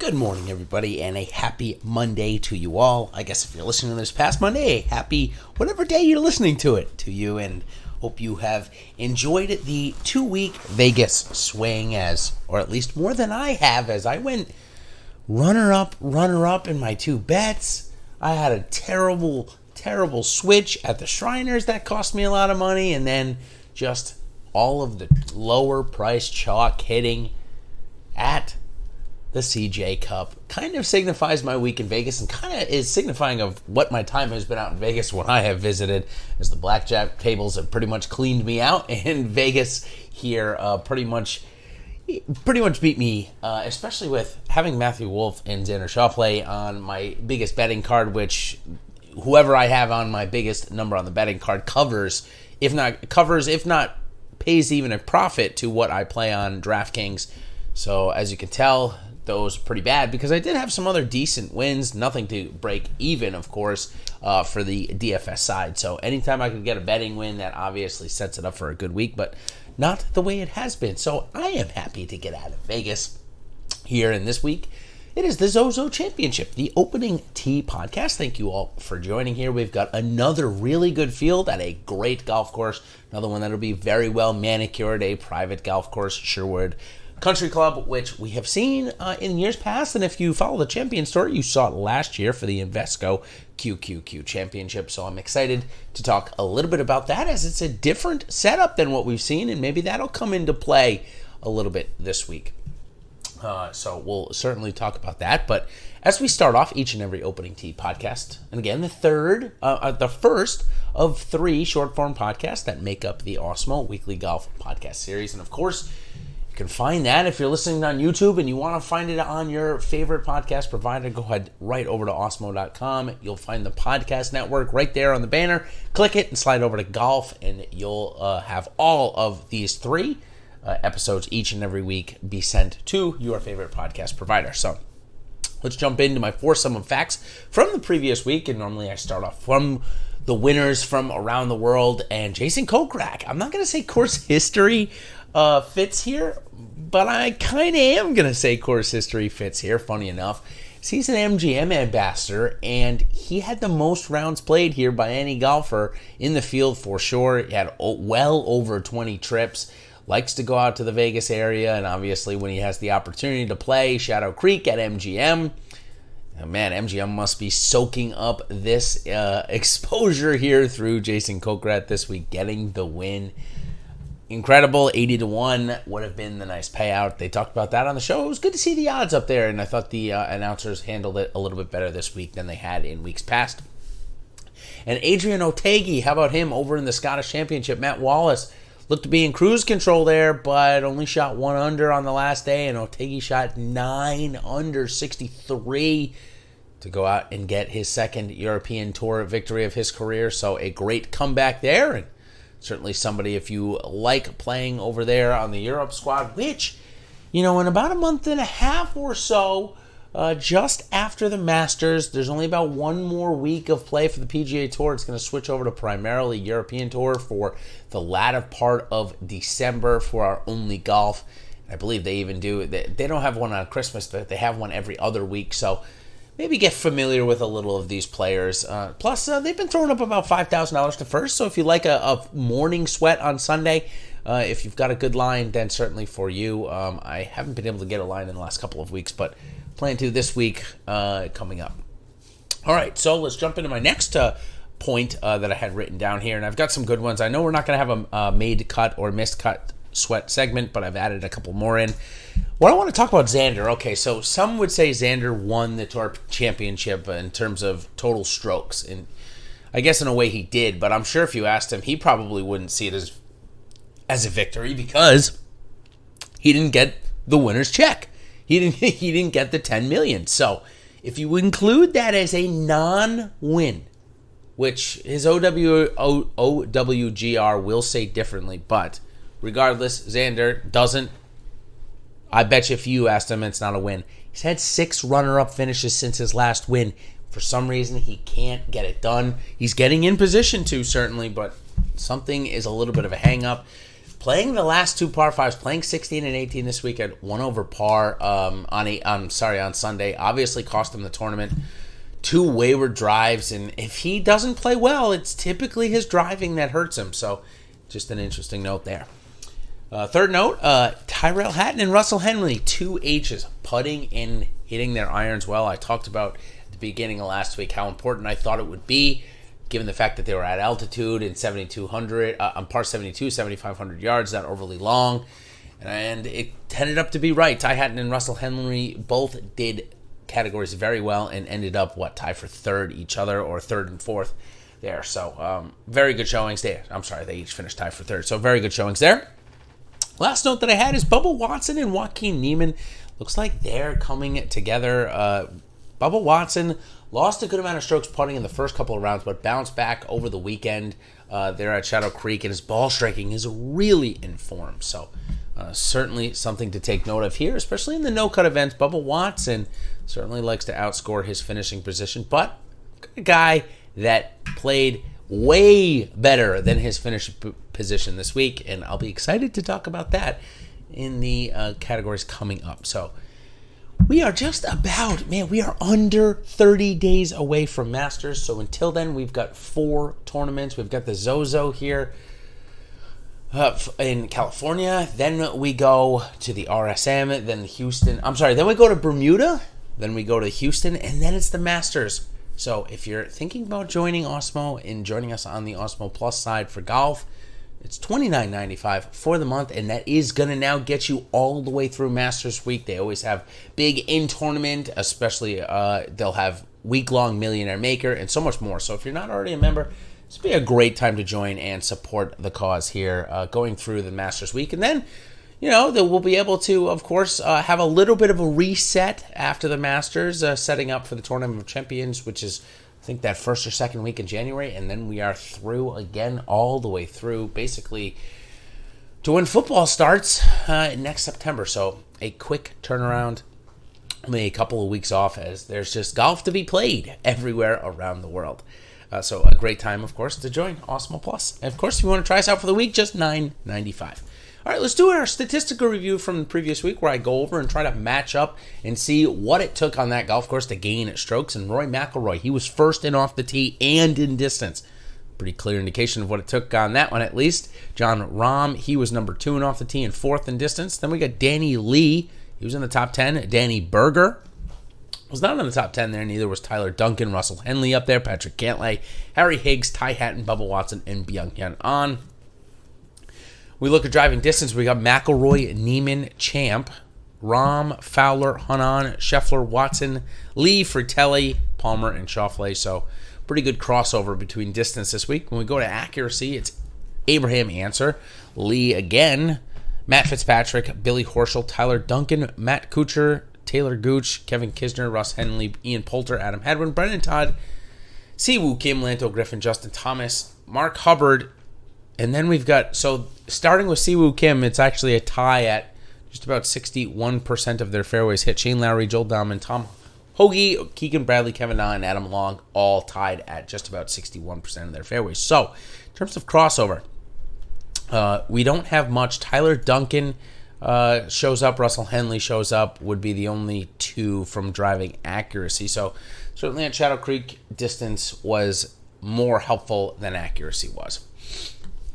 Good morning, everybody, and a happy Monday to you all. I guess if you're listening to this past Monday, happy whatever day you're listening to it to you, and hope you have enjoyed the 2-week Vegas swing, or at least more than I have, as I went runner-up in my 2 bets. I had a terrible switch at the Shriners that cost me a lot of money, and then just all of the lower price chalk hitting at the CJ Cup kind of signifies my week in Vegas, and kind of is signifying of what my time has been out in Vegas when I have visited, as the blackjack tables have pretty much cleaned me out, and Vegas here pretty much beat me, especially with having Matthew Wolff and Xander Schauffele on my biggest betting card, which whoever I have on my biggest number on the betting card covers, if not pays even a profit to what I play on DraftKings. So as you can tell, those pretty bad, because I did have some other decent wins, nothing to break even, of course, for the DFS side. So anytime I can get a betting win, that obviously sets it up for a good week, but not the way it has been. So I am happy to get out of Vegas here, in this week it is the ZOZO Championship, the opening tee podcast. Thank you all for joining here. We've got another really good field at a great golf course, another one that'll be very well manicured, a private golf course, Sherwood Country Club, which we have seen in years past, and if you follow the Champion Tour, you saw it last year for the Invesco QQQ Championship. So I'm excited to talk a little bit about that, as it's a different setup than what we've seen, and maybe that'll come into play a little bit this week. So we'll certainly talk about that. But as we start off each and every opening tee podcast, and again, the first of 3 short form podcasts that make up the Awesemo Weekly Golf Podcast Series, and of course, you can find that if you're listening on YouTube and you want to find it on your favorite podcast provider. Go ahead right over to awesemo.com. You'll find the podcast network right there on the banner. Click it and slide over to golf, and you'll have all of these 3 episodes each and every week be sent to your favorite podcast provider. So let's jump into my foursome of facts from the previous week. And normally I start off from the winners from around the world, and Jason Kokrak. I'm not going to say course history fits here, but I kind of am going to say course history fits here, funny enough. He's an MGM ambassador, and he had the most rounds played here by any golfer in the field for sure. He had well over 20 trips, likes to go out to the Vegas area, and obviously when he has the opportunity to play Shadow Creek at MGM, man, MGM must be soaking up this exposure here through Jason Kokrak this week, getting the win. Incredible, 80-1 would have been the nice payout. They talked about that on the show. It was good to see the odds up there, and I thought the announcers handled it a little bit better this week than they had in weeks past. And Adrian Otaegui, how about him over in the Scottish Championship? Matt Wallace looked to be in cruise control there, but only shot 1 under on the last day, and Otaegui shot 9 under 63 to go out and get his second European Tour victory of his career. So a great comeback there, and certainly somebody, if you like playing over there on the Europe squad, which, in about a month and a half or so, just after the Masters, there's only about 1 more week of play for the PGA Tour. It's going to switch over to primarily European Tour for the latter part of December for our Only Golf. I believe they even do, they don't have one on Christmas, but they have one every other week, so maybe get familiar with a little of these players. Plus, they've been throwing up about $5,000 to first, so if you like a morning sweat on Sunday, if you've got a good line, then certainly for you. I haven't been able to get a line in the last couple of weeks, but plan to this week coming up. All right, so let's jump into my next point that I had written down here, and I've got some good ones. I know we're not going to have a made cut or missed cut sweat segment, but I've added a couple more in. What I want to talk about Xander. Okay, so some would say Xander won the Tour Championship in terms of total strokes, and I guess in a way he did, but I'm sure if you asked him, he probably wouldn't see it as a victory, because he didn't get the winner's check. He didn't get the $10 million. So if you include that as a non-win, which his OWGR will say differently, but regardless, Xander doesn't. I bet you if you asked him, it's not a win. He's had 6 runner-up finishes since his last win. For some reason, he can't get it done. He's getting in position to, certainly, but something is a little bit of a hang-up. playing the last two par fives, playing 16 and 18 this week at 1 over par on Sunday. Obviously cost him the tournament. 2 wayward drives, and if he doesn't play well, it's typically his driving that hurts him. So just an interesting note there. Third note, Tyrell Hatton and Russell Henley, 2 H's, putting and hitting their irons well. I talked about at the beginning of last week how important I thought it would be, given the fact that they were at altitude in 7,200, on par 72, 7,500 yards, not overly long. And it tended up to be right. Ty Hatton and Russell Henley both did categories very well and ended up, tied for third each other, or third and fourth there. So very good showings there. I'm sorry, they each finished tied for third. So very good showings there. Last note that I had is Bubba Watson and Joaquin Niemann. Looks like they're coming together. Bubba Watson lost a good amount of strokes putting in the first couple of rounds, but bounced back over the weekend there at Shadow Creek, and his ball striking is really in form. So certainly something to take note of here, especially in the no-cut events. Bubba Watson certainly likes to outscore his finishing position, but a guy that played way better than his finishing position this week, and I'll be excited to talk about that in the categories coming up. So we are just about, we are under 30 days away from Masters. So until then, we've got 4 tournaments. We've got the ZOZO here in California. Then we go to the RSM, then Houston. Then we go to Bermuda. Then we go to Houston, and then it's the Masters. So if you're thinking about joining Awesemo and joining us on the Awesemo Plus side for golf, it's $29.95 for the month, and that is going to now get you all the way through Masters Week. They always have big in-tournament, especially they'll have week-long Millionaire Maker and so much more. So if you're not already a member, this would be a great time to join and support the cause here going through the Masters Week. And then, that we'll be able to, of course, have a little bit of a reset after the Masters, setting up for the Tournament of Champions, which is, I think, that first or second week in January, and then we are through again, all the way through, basically, to when football starts next September. So a quick turnaround, only a couple of weeks off, as there's just golf to be played everywhere around the world. So a great time, of course, to join Awesemo Plus. And of course, if you want to try us out for the week, just $9.95. All right, let's do our statistical review from the previous week, where I go over and try to match up and see what it took on that golf course to gain strokes. And Rory McIlroy, he was first in off the tee and in distance. Pretty clear indication of what it took on that one, at least. John Rahm, he was number 2 in off the tee and 4th in distance. Then we got Danny Lee. He was in the top 10. Danny Berger was not in the top 10 there. Neither was Tyler Duncan, Russell Henley up there, Patrick Cantlay, Harry Higgs, Ty Hatton, Bubba Watson, and Byung-Hyun Ahn. We look at driving distance. We got McIlroy, Neiman, Champ, Rahm, Fowler, Hanan, Scheffler, Watson, Lee, Fratelli, Palmer, and Schauffele. So pretty good crossover between distance this week. When we go to accuracy, it's Abraham Answer, Lee again, Matt Fitzpatrick, Billy Horschel, Tyler Duncan, Matt Kuchar, Taylor Gooch, Kevin Kisner, Russ Henley, Ian Poulter, Adam Hadwin, Brendan Todd, Siwoo Kim, Lanto Griffin, Justin Thomas, Mark Hubbard. And then we've got, so starting with Siwoo Kim, it's actually a tie at just about 61% of their fairways hit. Shane Lowry, Joel Dahman, Tom Hoagie, Keegan Bradley, Kevin Na, and Adam Long all tied at just about 61% of their fairways. So in terms of crossover, we don't have much. Tyler Duncan shows up, Russell Henley shows up, would be the only 2 from driving accuracy. So certainly at Shadow Creek, distance was more helpful than accuracy was.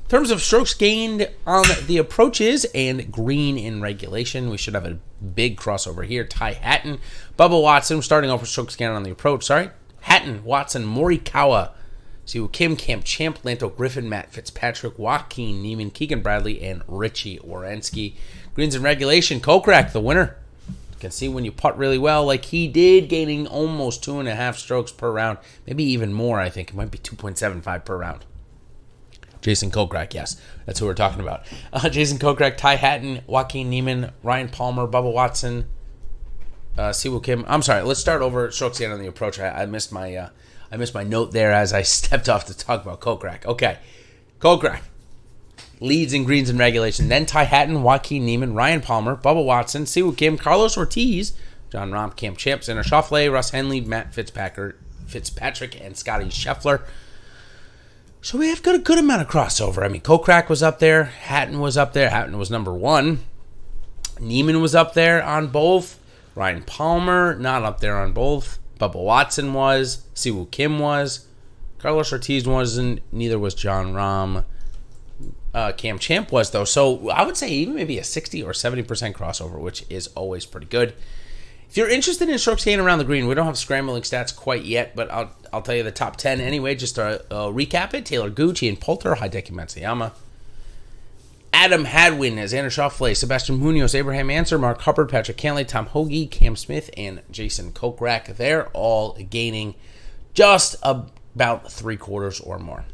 In terms of strokes gained on the approaches and green in regulation, we should have a big crossover here. Ty Hatton, Bubba Watson, starting off with strokes gained on the approach, Hatton, Watson, Morikawa, Siwoo Kim, Cam Champ, Lanto Griffin, Matt Fitzpatrick, Joaquin Niemann, Keegan Bradley, and Richie Orensky. Greens in regulation, Kokrak, the winner. You can see when you putt really well, like he did, gaining almost 2.5 strokes per round, maybe even more, I think. It might be 2.75 per round. Jason Kokrak, yes, that's who we're talking about. Jason Kokrak, Ty Hatton, Joaquin Niemann, Ryan Palmer, Bubba Watson, Siwoo Kim. I'm sorry, let's start over. Strokes gained on the approach. I missed my note there as I stepped off to talk about Kokrak. Okay, Kokrak leads in greens and regulation. Then Ty Hatton, Joaquin Niemann, Ryan Palmer, Bubba Watson, Siwoo Kim, Carlos Ortiz, John Rahm, Cam Champ, Xander Schauffele, Russ Henley, Matt Fitzpatrick, and Scotty Scheffler. So we have got a good amount of crossover. I mean, Kokrak was up there. Hatton was up there. Hatton was number one. Neiman was up there on both. Ryan Palmer, not up there on both. Bubba Watson was. Siwoo Kim was. Carlos Ortiz wasn't. Neither was John Rahm. Cam Champ was, though. So I would say even maybe a 60 or 70% crossover, which is always pretty good. If you're interested in strokes gained around the green, we don't have scrambling stats quite yet, but I'll tell you the top 10 anyway, just to recap it. Taylor Gooch, Ian Poulter, Hideki Matsuyama, Adam Hadwin, Xander Schauffele, Sebastian Munoz, Abraham Anser, Mark Hubbard, Patrick Cantlay, Tom Hoagie, Cam Smith, and Jason Kokrak. They're all gaining just about 3/4 or more.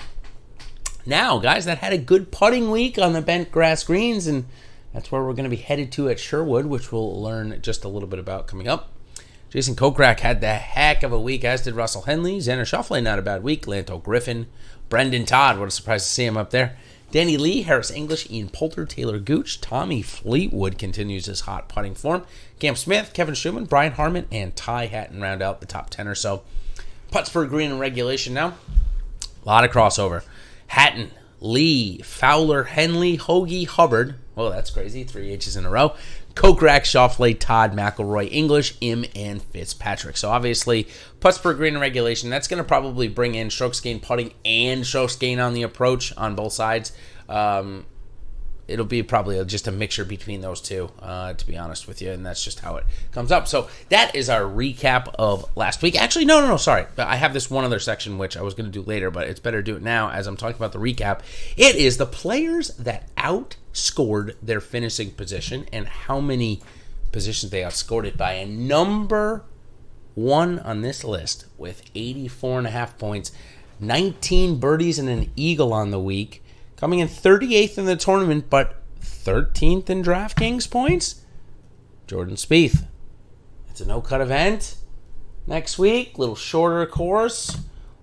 Now, guys, that had a good putting week on the bent grass greens, and that's where we're going to be headed to at Sherwood, which we'll learn just a little bit about coming up. Jason Kokrak had the heck of a week, as did Russell Henley. Xander Schauffele, not a bad week. Lanto Griffin. Brendan Todd, what a surprise to see him up there. Danny Lee, Harris English, Ian Poulter, Taylor Gooch. Tommy Fleetwood continues his hot putting form. Cam Smith, Kevin Schumann, Brian Harmon, and Ty Hatton round out the top 10 or so. Putts per green in regulation now. A lot of crossover. Hatton, Lee, Fowler, Henley, Hoagie, Hubbard. Oh, that's crazy. 3 H's in a row. Kokrak, Schauffele, Todd, McIlroy, English, Im, and Fitzpatrick. So obviously, putts per green in regulation. That's going to probably bring in strokes gained putting and strokes gained on the approach on both sides. It'll be probably just a mixture between those two, to be honest with you, and that's just how it comes up. So that is our recap of last week. Actually, no, sorry. I have this one other section, which I was going to do later, but it's better to do it now as I'm talking about the recap. It is the players that outscored their finishing position and how many positions they outscored it by. And number one on this list with 84.5 points, 19 birdies and an eagle on the week, coming in 38th in the tournament, but 13th in DraftKings points, Jordan Spieth. It's a no-cut event next week, little shorter course,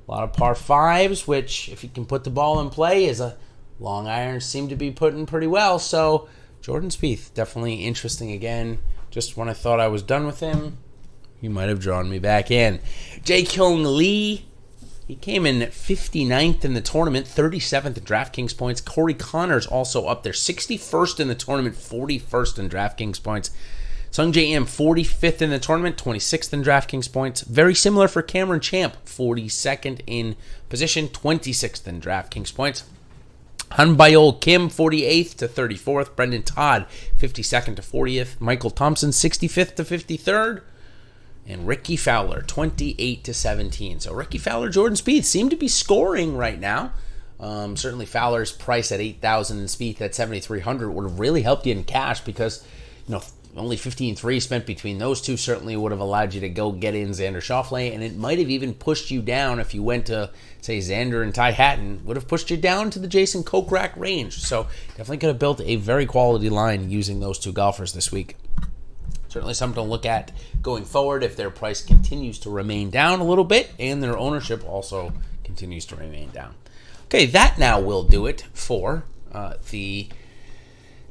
a lot of par fives, which if you can put the ball in play, is a long irons seem to be putting pretty well. So Jordan Spieth, definitely interesting again. Just when I thought I was done with him, he might have drawn me back in. Jae Kyung Lee, he came in 59th in the tournament, 37th in DraftKings points. Corey Connors also up there, 61st in the tournament, 41st in DraftKings points. Sung Jae Im, 45th in the tournament, 26th in DraftKings points. Very similar for Cameron Champ, 42nd in position, 26th in DraftKings points. Han Byul Kim, 48th to 34th. Brendan Todd, 52nd to 40th. Michael Thompson, 65th to 53rd. And Ricky Fowler, 28 to 17. So Ricky Fowler, Jordan Spieth seem to be scoring right now. Certainly Fowler's price at $8,000 and Spieth at $7,300 would have really helped you in cash because, only 15.3 spent between those two certainly would have allowed you to go get in Xander Schauffele, and it might have even pushed you down if you went to, say, Xander and Ty Hatton, would have pushed you down to the Jason Kokrak range. So definitely could have built a very quality line using those two golfers this week. Certainly something to look at going forward if their price continues to remain down a little bit and their ownership also continues to remain down. Okay, that now will do it for the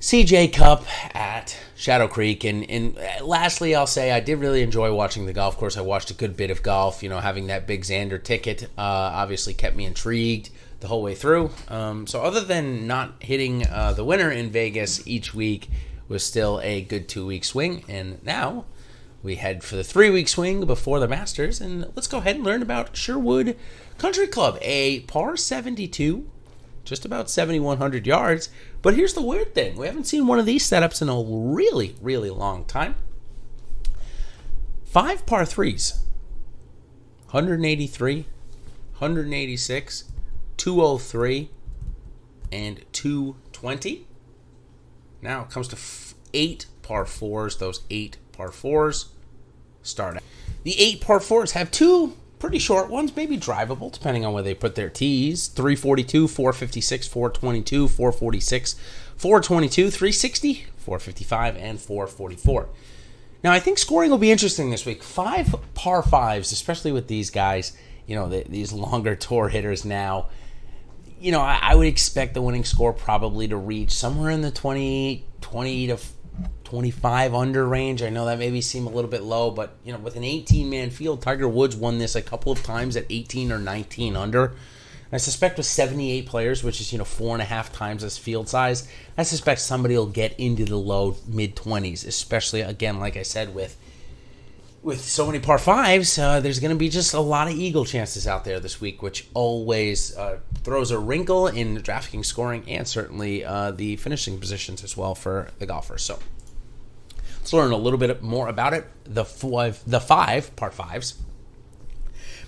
CJ Cup at Shadow Creek. And lastly, I'll say I did really enjoy watching the golf course. I watched a good bit of golf. Having that big Xander ticket obviously kept me intrigued the whole way through. So other than not hitting the winner in Vegas each week, was still a good 2-week swing, and now we head for the 3-week swing before the Masters, and let's go ahead and learn about Sherwood Country Club, a par 72, just about 7,100 yards, but here's the weird thing. We haven't seen one of these setups in a really, really long time. 5 par 3s, 183, 186, 203, and 220. Now it comes to 8 par 4s. Those 8 par 4s start out. The 8 par 4s have 2 pretty short ones, maybe drivable, depending on where they put their tees. 342, 456, 422, 446, 422, 360, 455, and 444. Now, I think scoring will be interesting this week. 5 par 5s, especially with these guys, these longer tour hitters now. I would expect the winning score probably to reach somewhere in the 20 to 25 under range. I know that maybe seem a little bit low, but, with an 18-man field, Tiger Woods won this a couple of times at 18 or 19 under. And I suspect with 78 players, which is 4.5 times this field size, I suspect somebody will get into the low mid-20s, especially, again, like I said, with so many par fives, there's going to be just a lot of eagle chances out there this week, which always throws a wrinkle in DraftKings scoring and certainly the finishing positions as well for the golfers. So let's learn a little bit more about it. The five par fives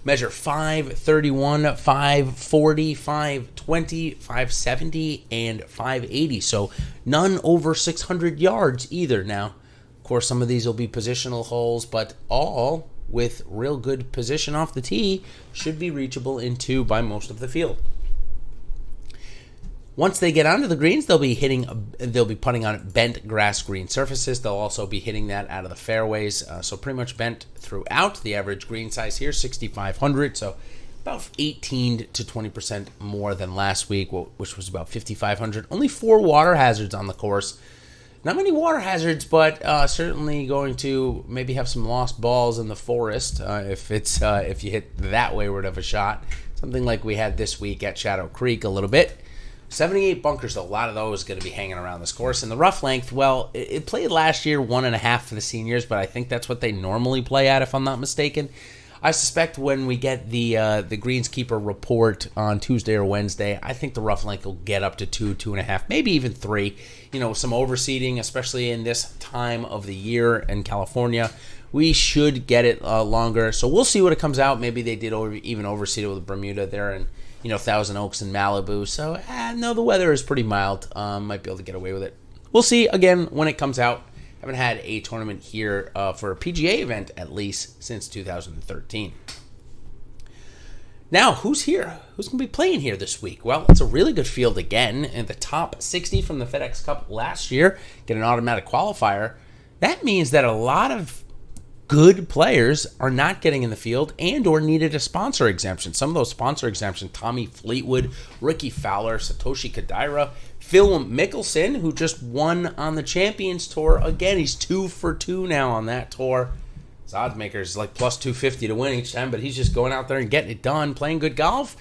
measure 531, 540, 520, 570, and 580. So none over 600 yards either. Now, of course, some of these will be positional holes, but all with real good position off the tee should be reachable in two by most of the field. Once they get onto the greens, they'll be putting on bent grass green surfaces. They'll also be hitting that out of the fairways, so pretty much bent throughout. The average green size here, 6,500, so about 18 to 20% more than last week, which was about 5,500. Only 4 water hazards on the course. Not many water hazards, but certainly going to maybe have some lost balls in the forest if you hit that wayward of a shot. Something like we had this week at Shadow Creek a little bit. 78 bunkers, a lot of those going to be hanging around this course. And the rough length, well, it played last year 1.5 for the seniors, but I think that's what they normally play at, if I'm not mistaken. I suspect when we get the greenskeeper report on Tuesday or Wednesday, I think the rough length will get up to 2.5, maybe even 3. Some overseeding, especially in this time of the year in California. We should get it longer, so we'll see what it comes out. Maybe they did even overseed it with Bermuda there and Thousand Oaks and Malibu. So no, the weather is pretty mild. Might be able to get away with it. We'll see again when it comes out. Haven't had a tournament here for a PGA event at least since 2013. Now, who's here? Who's going to be playing here this week? Well, it's a really good field again. And the top 60 from the FedEx Cup last year get an automatic qualifier. That means that a lot of good players are not getting in the field and or needed a sponsor exemption. Some of those sponsor exemptions, Tommy Fleetwood, Ricky Fowler, Satoshi Kodaira, Phil Mickelson, who just won on the Champions Tour. Again, he's 2 for 2 now on that tour. His odds maker is like plus 250 to win each time, but he's just going out there and getting it done, playing good golf.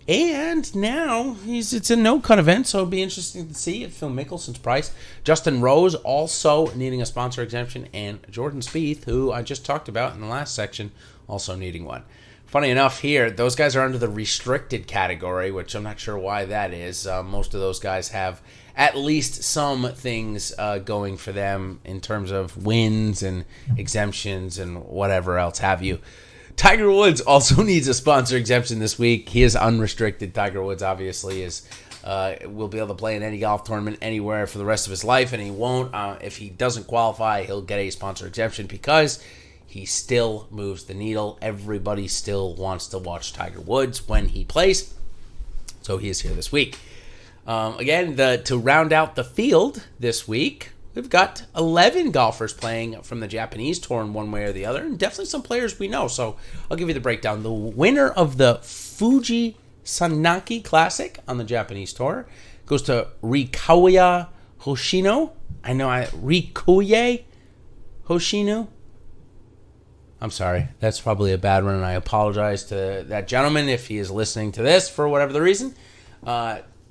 And now it's a no-cut event, so it'll be interesting to see at Phil Mickelson's price. Justin Rose also needing a sponsor exemption, and Jordan Spieth, who I just talked about in the last section, also needing one. Funny enough here, those guys are under the restricted category, which I'm not sure why that is. Most of those guys have at least some things going for them in terms of wins and exemptions and whatever else have you. Tiger Woods also needs a sponsor exemption this week. He is unrestricted. Tiger Woods obviously will be able to play in any golf tournament anywhere for the rest of his life, and he won't. If he doesn't qualify, he'll get a sponsor exemption because he still moves the needle. Everybody still wants to watch Tiger Woods when he plays, so he is here this week. Again, to round out the field this week, we've got 11 golfers playing from the Japanese tour in one way or the other, and definitely some players we know. So I'll give you the breakdown. The winner of the Fuji Sanaki Classic on the Japanese tour goes to Rikuya Hoshino. Rikuya Hoshino. I'm sorry. That's probably a bad one, and I apologize to that gentleman if he is listening to this for whatever the reason.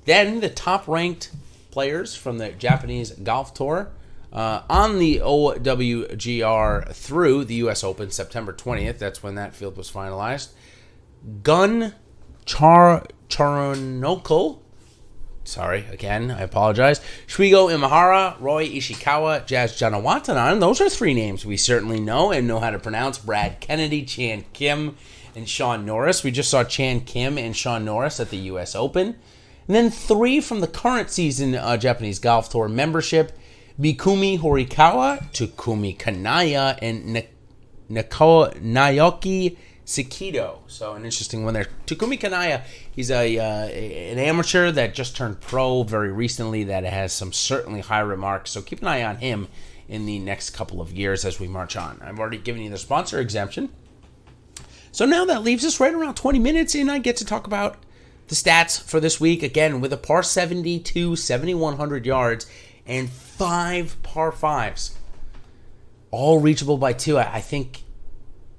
Then the top-ranked players from the Japanese Golf Tour on the OWGR through the U.S. Open September 20th. That's when that field was finalized. Gun Charonoko. Sorry, again, I apologize. Shuigo Imahara, Roy Ishikawa, Jazz Janawatanan. Those are 3 names we certainly know and know how to pronounce. Brad Kennedy, Chan Kim, and Sean Norris. We just saw Chan Kim and Sean Norris at the U.S. Open. And then 3 from the current season Japanese Golf Tour membership. Mikumi Horikawa, Takumi Kanaya, and Naoki Sakido. So an interesting one there. Takumi Kanaya, he's an amateur that just turned pro very recently that has some certainly high remarks. So keep an eye on him in the next couple of years as we march on. I've already given you the sponsor exemption. So now that leaves us right around 20 minutes, and I get to talk about the stats for this week. Again, with a par 72, 7,100 yards, and 5 par 5s. All reachable by 2. I think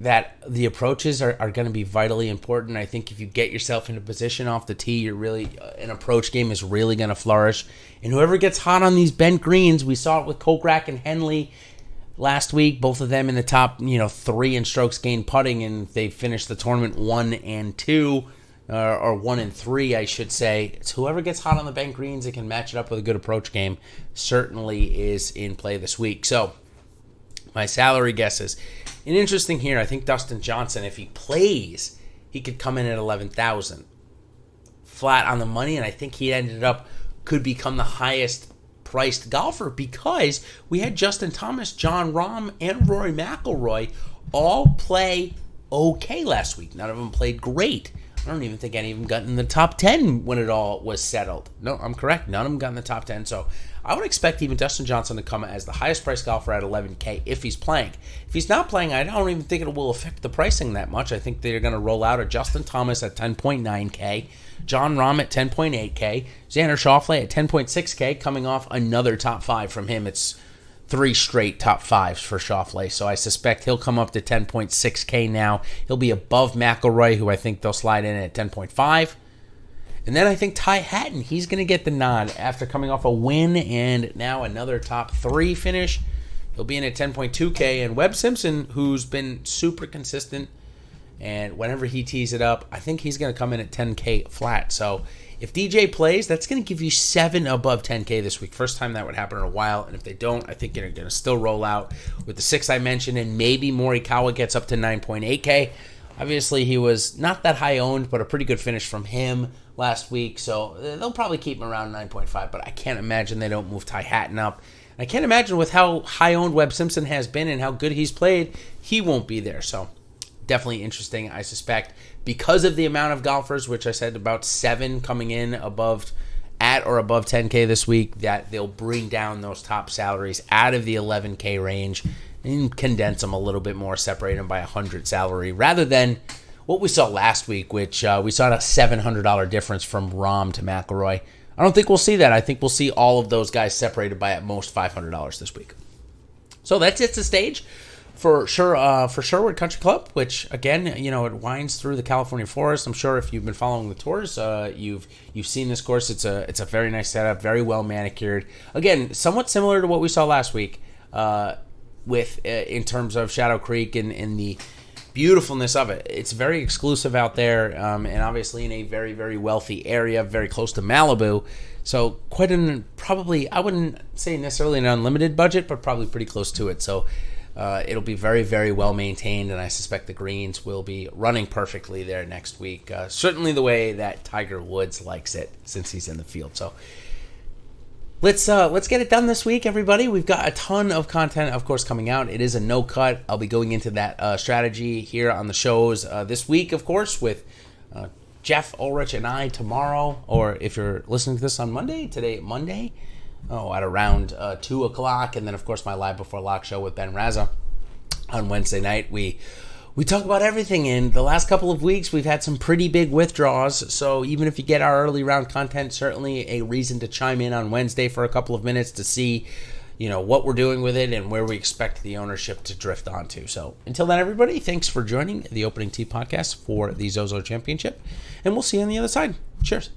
that the approaches are going to be vitally important. I think if you get yourself in a position off the tee, you're really an approach game is really going to flourish. And whoever gets hot on these bent greens, we saw it with Kokrak and Henley last week, both of them in the top 3 in strokes gained putting, and they finished the tournament 1 and 2, or 1 and 3, I should say. It's whoever gets hot on the bent greens and can match it up with a good approach game certainly is in play this week. So my salary guesses. And interesting here, I think Dustin Johnson, if he plays, he could come in at 11,000 flat on the money, and I think he could become the highest priced golfer because we had Justin Thomas, Jon Rahm, and Rory McIlroy all play okay last week. None of them played great. I don't even think any of them got in the top 10 when it all was settled. No, I'm correct. None of them got in the top 10. So I would expect even Dustin Johnson to come as the highest priced golfer at $11K if he's playing. If he's not playing, I don't even think it will affect the pricing that much. I think they're going to roll out a Justin Thomas at 10.9K, Jon Rahm at 10.8K, Xander Schauffele at 10.6K, coming off another top 5 from him. It's 3 straight top 5s for Schauffele, so I suspect he'll come up to 10.6K now. He'll be above McIlroy, who I think they'll slide in at 10.5. And then I think Ty Hatton, he's going to get the nod after coming off a win and now another top 3 finish. He'll be in at 10.2K. And Webb Simpson, who's been super consistent, and whenever he tees it up, I think he's going to come in at 10K flat. So if DJ plays, that's going to give you 7 above 10K this week. First time that would happen in a while. And if they don't, I think they're going to still roll out with the 6 I mentioned, and maybe Morikawa gets up to 9.8K. Obviously, he was not that high owned, but a pretty good finish from him last week. So they'll probably keep him around 9.5, but I can't imagine they don't move Ty Hatton up. I can't imagine with how high owned Webb Simpson has been and how good he's played, he won't be there. So definitely interesting, I suspect, because of the amount of golfers, which I said about 7 coming in at or above 10K this week, that they'll bring down those top salaries out of the 11K range and condense them a little bit more, separate them by 100 salary, rather than what we saw last week, which we saw a $700 difference from Rahm to McIlroy. I don't think we'll see that. I think we'll see all of those guys separated by at most $500 this week. So that sets the stage for Sherwood Country Club, which again, it winds through the California forest. I'm sure if you've been following the tours, you've seen this course. It's a very nice setup, very well manicured. Again, somewhat similar to what we saw last week, in terms of Shadow Creek and the beautifuln't of it. It's very exclusive out there, and obviously in a very, very wealthy area, very close to Malibu. So probably, I wouldn't say necessarily an unlimited budget, but probably pretty close to it. So it'll be very, very well maintained, and I suspect the greens will be running perfectly there next week. Certainly the way that Tiger Woods likes it since he's in the field. So let's get it done this week, everybody. We've got a ton of content, of course, coming out. It is a no cut. I'll be going into that strategy here on the shows this week, of course, with Jeff Ulrich and I tomorrow, or if you're listening to this on Monday, at around 2 o'clock. And then, of course, my Live Before Lock show with Ben Raza on Wednesday night. We talk about everything. In the last couple of weeks, we've had some pretty big withdrawals. So even if you get our early round content, certainly a reason to chime in on Wednesday for a couple of minutes to see, what we're doing with it and where we expect the ownership to drift onto. So until then, everybody, thanks for joining the Opening Tee podcast for the ZOZO Championship. And we'll see you on the other side. Cheers.